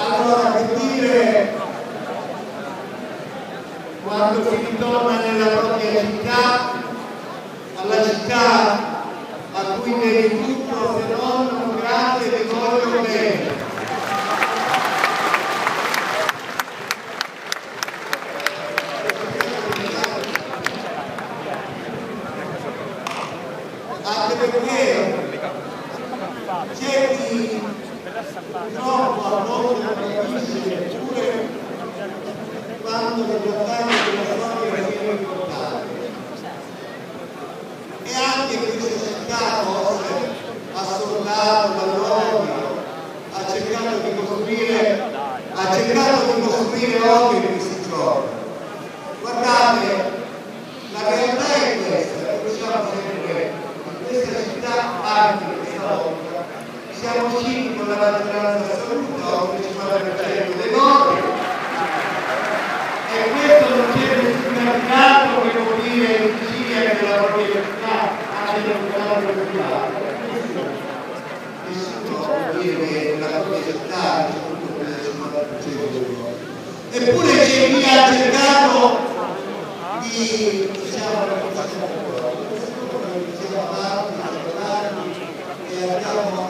Allora, per dire, quando si ritorna nella propria città, alla città a cui devi tutto se non un grande ti voglio bene. Anche perché c'è chi troppo a volte non capisce pure quando le battaglie della storia sono importanti. E anche questa città forse ha soldato dall'odio, ha cercato di costruire odio in questi giorni. Guardate, la realtà è questa, lo diciamo sempre, in questa città anche questa volta siamo usciti con la maggioranza assoluta, il 50% dei voti, e questo non c'è nessun candidato che vuol dire in Sicilia che la propria città ha deputato il privato. Nessuno vuol dire che la propria città ha ricevuto quel 50% dei voti. Eppure c'è chi ha cercato di, diciamo, e abbiamo